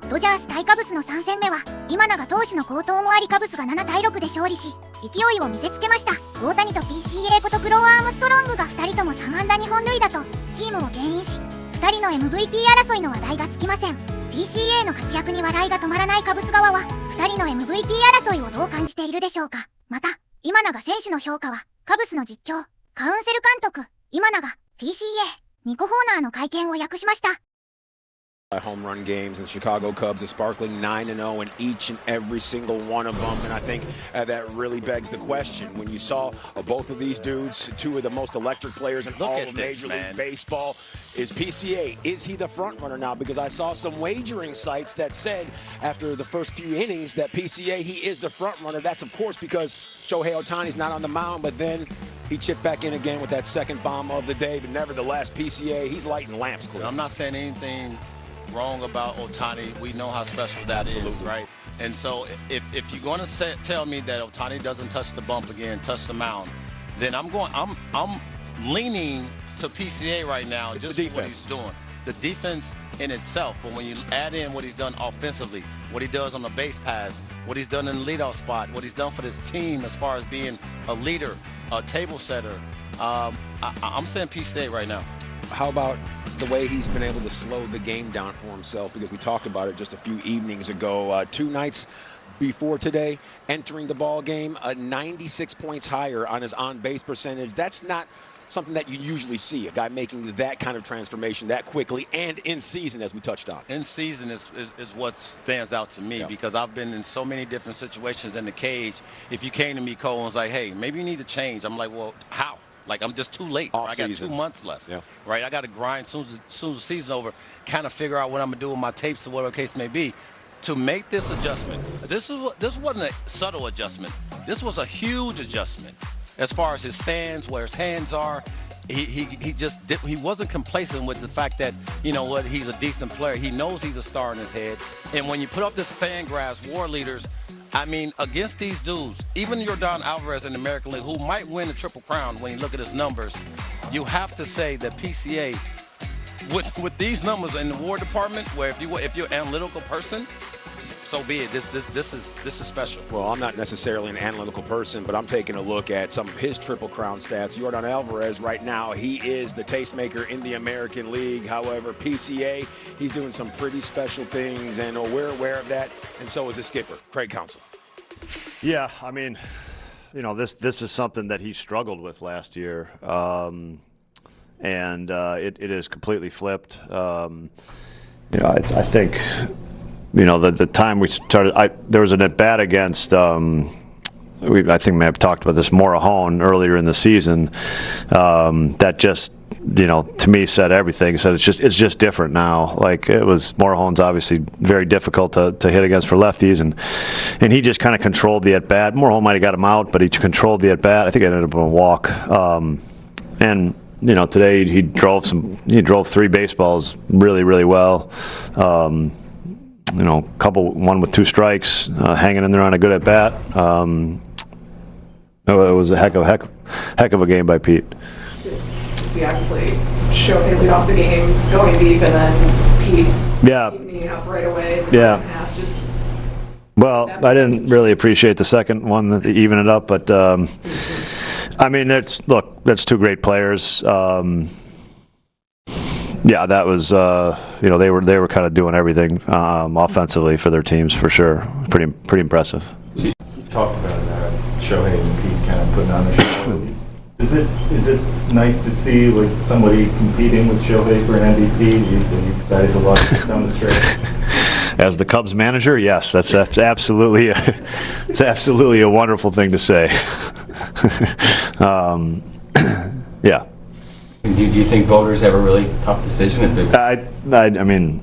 ドジャース対カブスの3戦目は今永投手の好投もありカブスが7対6で勝利し勢いを見せつけました。大谷と PCA ことクロー・アームストロングが2人とも3安打2本塁打とチームを牽引し2人の MVP 争いの話題がつきません。 PCA の活躍に笑いが止まらないカブス側は2人の MVP 争いをどう感じているでしょうか。また今永選手の評価はカブスの実況カウンセル監督今永 PCA ニコ・ホーナーの会見を訳しました。Home run games, and the Chicago Cubs are sparkling 9-0 in each and every single one of them, and I think that really begs the question. When you saw both of these dudes, two of the most electric players in all of Major League Baseball, is PCA, is he the front runner now? Because I saw some wagering sites that said after the first few innings that PCA, he is the front runner. That's, of course, because Shohei Ohtani's not on the mound, but then he chipped back in again with that second bomb of the day. But nevertheless, PCA, he's lighting lamps, clearly. I'm not saying anything wrong about Ohtani. We know how special that is, right? And so if you're going to tell me that Ohtani doesn't touch the bump again, touch the mound, then I'm leaning to PCA right now. It's just the what he's doing. The defense in itself, but when you add in what he's done offensively, what he does on the base paths, what he's done in the leadoff spot, what he's done for this team as far as being a leader, a table setter, I'm saying PCA right now. How about the way he's been able to slow the game down for himself? Because we talked about it just a few evenings ago. 2 nights before today, entering the ball game, 96 points higher on his on-base percentage. That's not something that you usually see, a guy making that kind of transformation that quickly and in season, as we touched on. In season is what stands out to me, because I've been in so many different situations in the cage. If you came to me, Cole, and was like, hey, maybe you need to change, I'm like, well, how? Like, I'm just too late. I got 2 months left, right? I got to grind soon as the season's over, kind of figure out what I'm going to do with my tapes or whatever the case may be to make this adjustment. This wasn't a subtle adjustment. This was a huge adjustment as far as his stance, where his hands are. He wasn't complacent with the fact that, you know what, he's a decent player. He knows he's a star in his head. And when you put up this Fangraphs war leaders, I mean, against these dudes, even Yordan Alvarez in the American League, who might win the Triple Crown when you look at his numbers, you have to say that PCA, with these numbers in the War Department, where if you're an analytical person, so be it. This is special. Well, I'm not necessarily an analytical person, but I'm taking a look at some of his Triple Crown stats. Yordan Alvarez right now, he is the tastemaker in the American League. However, PCA, he's doing some pretty special things, and we're aware of that, and so is his skipper, Craig Counsell. Yeah, I mean, you know, this is something that he struggled with last year, and it is completely flipped. You know, I think, you know, the time we started, there was an at-bat against, I think we may have talked about this, Morahone earlier in the season, that just, you know, to me said everything. Said it's just different now. Like, it was, Morahone's obviously very difficult to hit against for lefties, and he just kind of controlled the at-bat. Morahone might have got him out, but he controlled the at-bat. I think it ended up in a walk. And, you know, today he drove 3 baseballs really, really well. You know, one with 2 strikes, hanging in there on a good at bat. It was a heck of a game by Pete. See, obviously, Shohei lead off the game, going deep, and then Pete evening up right away. Half, well, I didn't really appreciate the second one, even it up, but I mean, that's 2 great players. Yeah, that was, you know, they were kind of doing everything offensively for their teams, for sure. Pretty impressive. You talked about Shohei and Pete kind of putting on the show. Is it nice to see like somebody competing with Shohei for an MVP? Are you excited to watch this down the stretch? As the Cubs manager, yes, that's absolutely it's absolutely a wonderful thing to say. Yeah. Do you think voters have a really tough decision? I mean,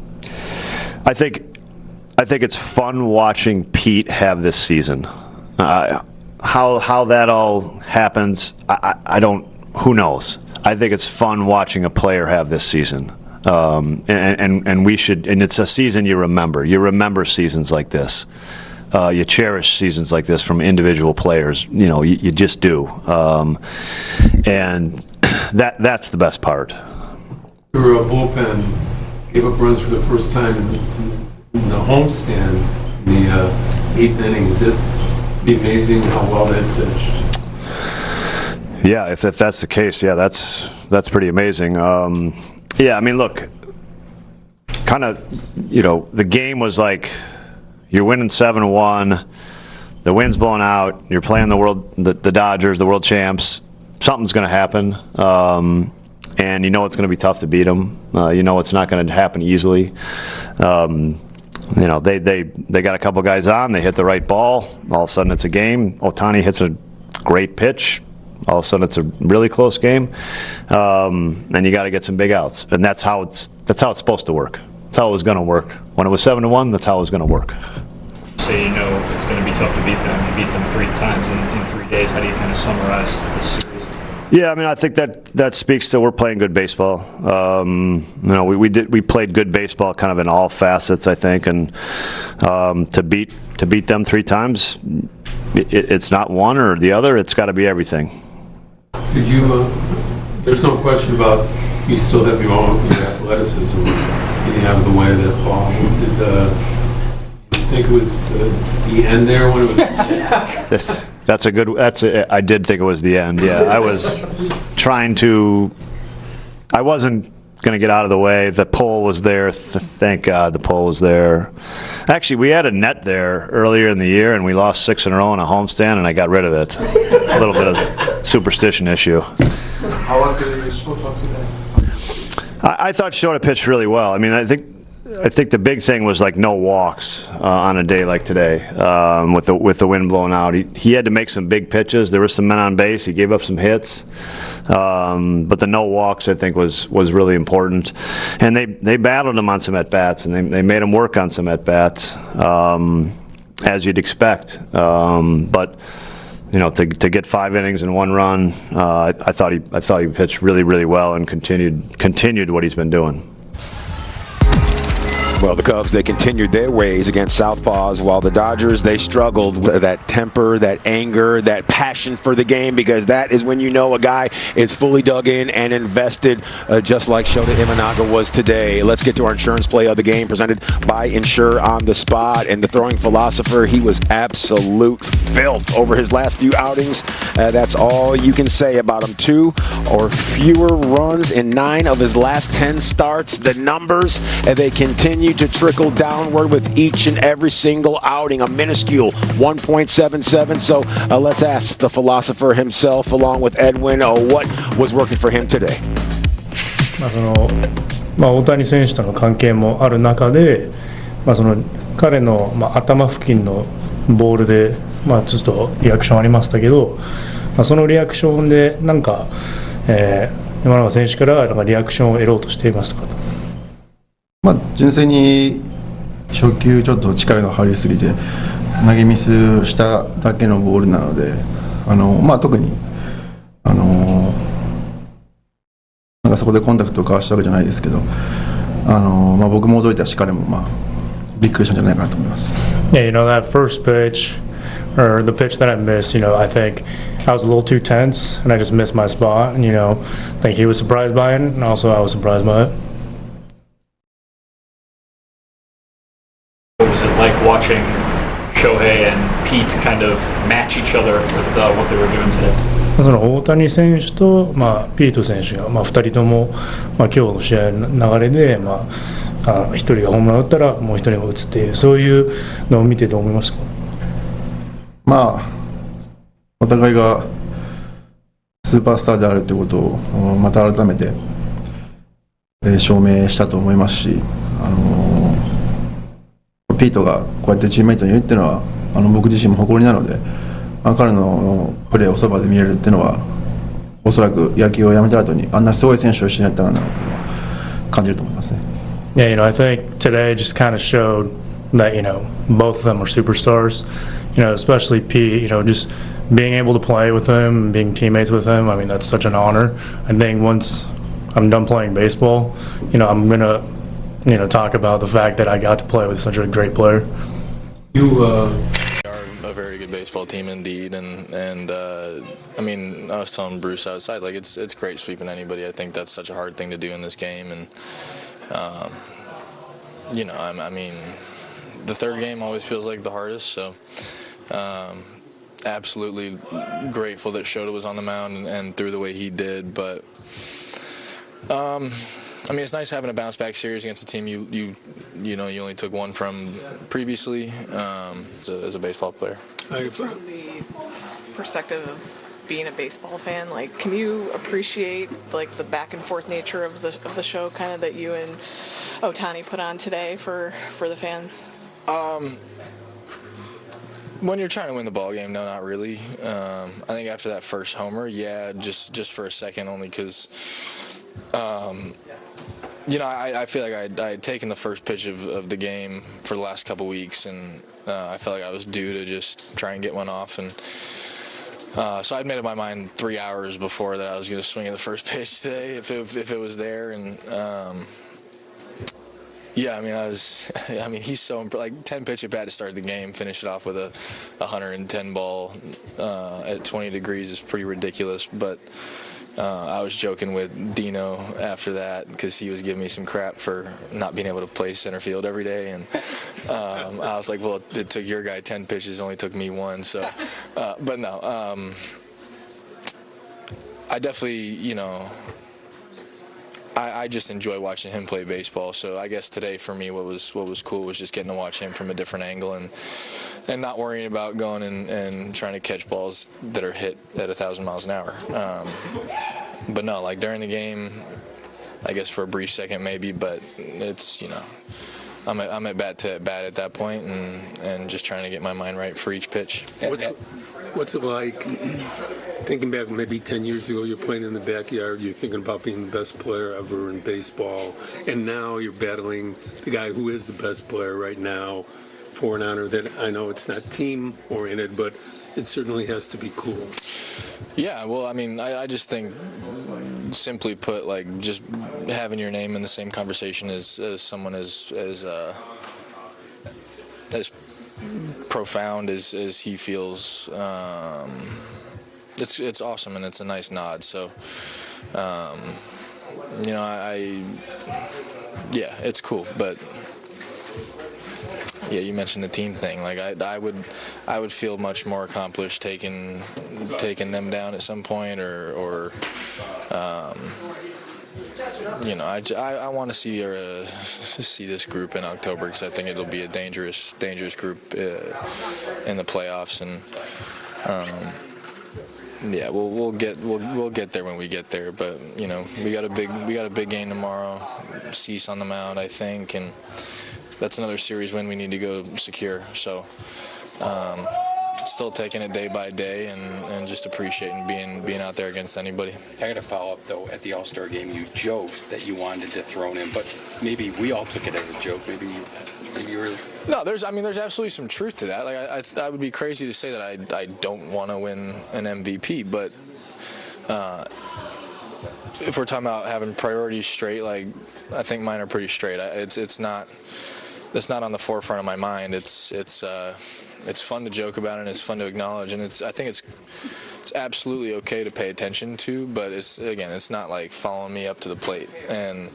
I think it's fun watching Pete have this season. How that all happens, I don't. Who knows? I think it's fun watching a player have this season, and we should. And it's a season you remember. You remember seasons like this. You cherish seasons like this from individual players. You know, you just do. And that's the best part. Your bullpen gave up runs for the first time in the homestand, the eighth inning, is it be amazing how well they pitched? Yeah, if that's the case, yeah, that's pretty amazing. Yeah, I mean, look, kind of, the game was like you're winning 7-1, the wind's blowing out, you're playing the Dodgers, the world champs. Something's going to happen, and it's going to be tough to beat them. It's not going to happen easily. They got a couple guys on, they hit the right ball, all of a sudden it's a game. Ohtani hits a great pitch, all of a sudden it's a really close game, and you got to get some big outs, and that's how it's supposed to work. That's how it was going to work. When it was 7-1, that's how it was going to work. Say it's going to be tough to beat them. You beat them 3 times in 3 days. How do you kind of summarize this series? Yeah, I mean, I think that speaks to we're playing good baseball. We played good baseball kind of in all facets, I think, and to beat them 3 times, it's not one or the other. It's got to be everything. Did you? There's no question about you still have your athleticism getting out of the way of that ball. Did you think it was the end there when it was? I did think it was the end. Yeah, I was I wasn't going to get out of the way. The pole was there. Thank God the pole was there. Actually, we had a net there earlier in the year, and we lost 6 in a row on a homestand, and I got rid of it. A little bit of superstition issue. How long did you spoke about today? I thought Shota pitched really well. I mean, I think the big thing was like no walks on a day like today with the wind blowing out. He had to make some big pitches. There were some men on base. He gave up some hits, but the no walks I think was really important. And they battled him on some at bats, and they made him work on some at bats as you'd expect. But to get 5 innings and 1 run, I thought he pitched really, really well and continued what he's been doing. Well, the Cubs, they continued their ways against Southpaws, while the Dodgers, they struggled with that temper, that anger, that passion for the game, because that is when a guy is fully dug in and invested, just like Shota Imanaga was today. Let's get to our insurance play of the game, presented by Insure on the Spot. And the throwing philosopher, he was absolute filth over his last few outings. That's all you can say about him. 2 or fewer runs in 9 of his last 10 starts. The numbers, they continue to trickle downward with each and every single outing, a minuscule 1.77. So let's ask the philosopher himself, along with Edwin, what was working for him today. 大谷選手との関係もある中で、彼の、頭付近のボールで、ちょっとリアクションありましたけど、そのリアクションで今永選手からリアクションを得ろうとしていましたかと。純粋に初球ちょっと力が入りすぎて投げミスしただけのボールなので、特にそこでコンタクトを交わしたわけじゃないですけど、僕も驚いたし彼もびっくりしたんじゃないかなと思います。Yeah, that first pitch or the pitch that I missed, I think I was a little too tense and I just missed my spot, and I think he was surprised by it, and also I was surprised by it. What was it like watching Shohei and Pete kind of match each other with what they were doing today? その大谷選手と、ピート選手が、2人とも、今日の試合の流れで、1人がホームラン打ったらもう1人が打つっていう、そういうのを見てどう思いましたか？お互いがスーパースターであるということをまた改めて証明したと思いますし、ピートがこうやってチームメイトにいるっていうのは僕自身も誇りなので、彼のプレーをそばで見れるっていうのはおそらく野球をやめた後にあんなすごい選手を一緒にやったんだなっていうのは感じると思いますね。Yeah, I think today just kind of showed that both of them are superstars. Especially Pete. Just being able to play with him, being teammates with him. I mean, that's such an honor. I think once I'm done playing baseball, I'm gonna talk about the fact that I got to play with such a great player. You are a very good baseball team indeed, and I mean, I was telling Bruce outside, like it's great sweeping anybody. I think that's such a hard thing to do in this game, and I mean, the third game always feels like the hardest. So absolutely grateful that Shota was on the mound and threw the way he did. But I mean, it's nice having a bounce back series against a team you only took one from previously as a baseball player. From the perspective of being a baseball fan, like, can you appreciate like the back and forth nature of the show, kind of that you and Ohtani put on today for the fans? When you're trying to win the ball game, no, not really. I think after that first homer, yeah, just for a second, only because I feel like I had taken the first pitch of the game for the last couple weeks, and I felt like I was due to just try and get one off, and so I'd made up my mind 3 hours before that I was going to swing at the first pitch today if it was there, and yeah, I mean, he's so like 10 pitch at bat to start the game, finish it off with a 110 ball at 20 degrees is pretty ridiculous, but. I was joking with Dino after that because he was giving me some crap for not being able to play center field every day, and I was like, well, it took your guy 10 pitches, it only took me one, so but no, I definitely, I just enjoy watching him play baseball, so I guess today for me what was cool was just getting to watch him from a different angle and not worrying about going and trying to catch balls that are hit at 1,000 miles an hour. But no, like during the game, I guess for a brief second maybe, but it's, I'm at bat at that point and just trying to get my mind right for each pitch. What's it like thinking back maybe 10 years ago, you're playing in the backyard, you're thinking about being the best player ever in baseball, and now you're battling the guy who is the best player right now for an honor that I know it's not team-oriented, but it certainly has to be cool. Yeah, well, I mean, I just think, simply put, like, just having your name in the same conversation as someone as profound as he feels, it's awesome, and it's a nice nod. So, yeah, it's cool, but. Yeah, you mentioned the team thing. Like I would feel much more accomplished taking them down at some point, or I want to see this group in October because I think it'll be a dangerous group in the playoffs, and yeah, we'll get there when we get there. But we got a big game tomorrow. Cease on the mound, I think, and. That's another series win we need to go secure. So still taking it day by day and just appreciating being out there against anybody. I got to follow up, though. At the All-Star game, you joked that you wanted to throw him, but maybe we all took it as a joke. Maybe you were... No, there's absolutely some truth to that. Like I would be crazy to say that I don't want to win an MVP, but if we're talking about having priorities straight, like I think mine are pretty straight. It's not on the forefront of my mind. It's fun to joke about and it's fun to acknowledge, and I think it's absolutely okay to pay attention to, but it's not like following me up to the plate. And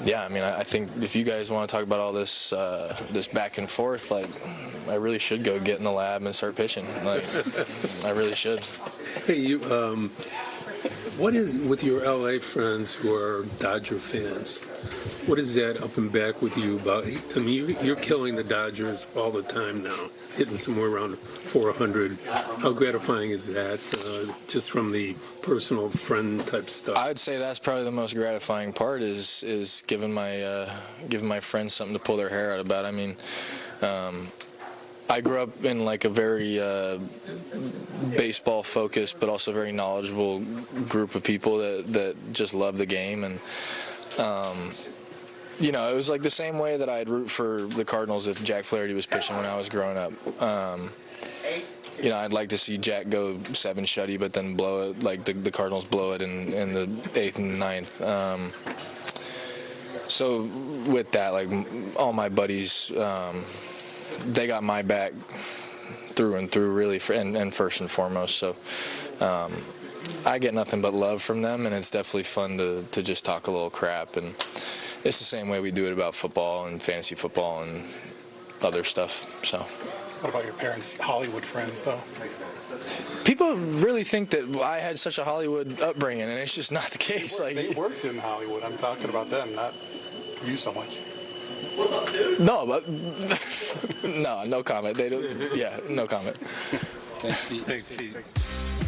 yeah, I mean, I think if you guys want to talk about all this back and forth, like I really should go get in the lab and start pitching. Like I really should. Hey, what is with your LA friends who are Dodger fans? What is that up and back with you about? I mean, you're killing the Dodgers all the time now, hitting somewhere around 400. How gratifying is that, just from the personal friend type stuff? I'd say that's probably the most gratifying part is giving my friends something to pull their hair out about. I mean, I grew up in like a very baseball focused but also very knowledgeable group of people that just love the game, and it was like the same way that I'd root for the Cardinals if Jack Flaherty was pitching when I was growing up. I'd like to see Jack go 7 shutty, but then blow it like the Cardinals blow it in the 8th and 9th. So with that, like all my buddies, they got my back through and through, really, and first and foremost. So I get nothing but love from them, and it's definitely fun to just talk a little crap. And it's the same way we do it about football and fantasy football and other stuff. So. What about your parents' Hollywood friends, though? People really think that I had such a Hollywood upbringing, and it's just not the case. They worked in Hollywood. I'm talking about them, not you so much. No, but no comment. They don't. Yeah, no comment. Thanks, Pete.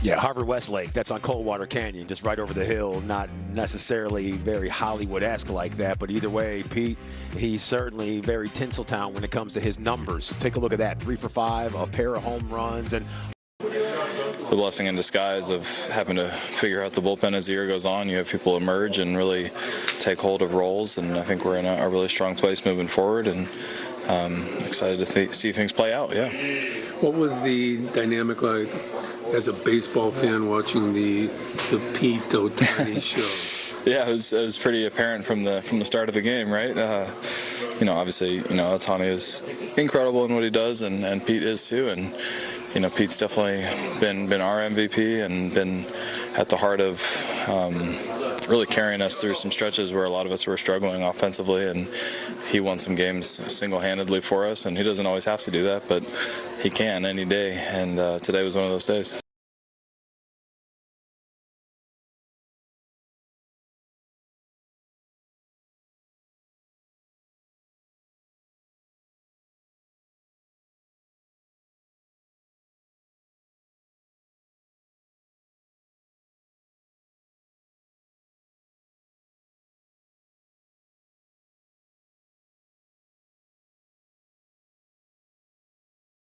Yeah, Harvard Westlake, that's on Coldwater Canyon, just right over the hill. Not necessarily very Hollywood-esque like that, but either way, Pete, he's certainly very Tinseltown when it comes to his numbers. Take a look at that, 3 for 5, a pair of home runs, and the blessing in disguise of having to figure out the bullpen as the year goes on. You have people emerge and really take hold of roles, and I think we're in a really strong place moving forward, and excited to see things play out. Yeah. What was the dynamic like as a baseball fan watching the Pete Ohtani show? Yeah, it was pretty apparent from the start of the game, right? Obviously, Ohtani is incredible in what he does, and Pete is too, and Pete's definitely been our MVP and been at the heart of really carrying us through some stretches where a lot of us were struggling offensively, and he won some games single-handedly for us, and he doesn't always have to do that, but he can any day, and today was one of those days.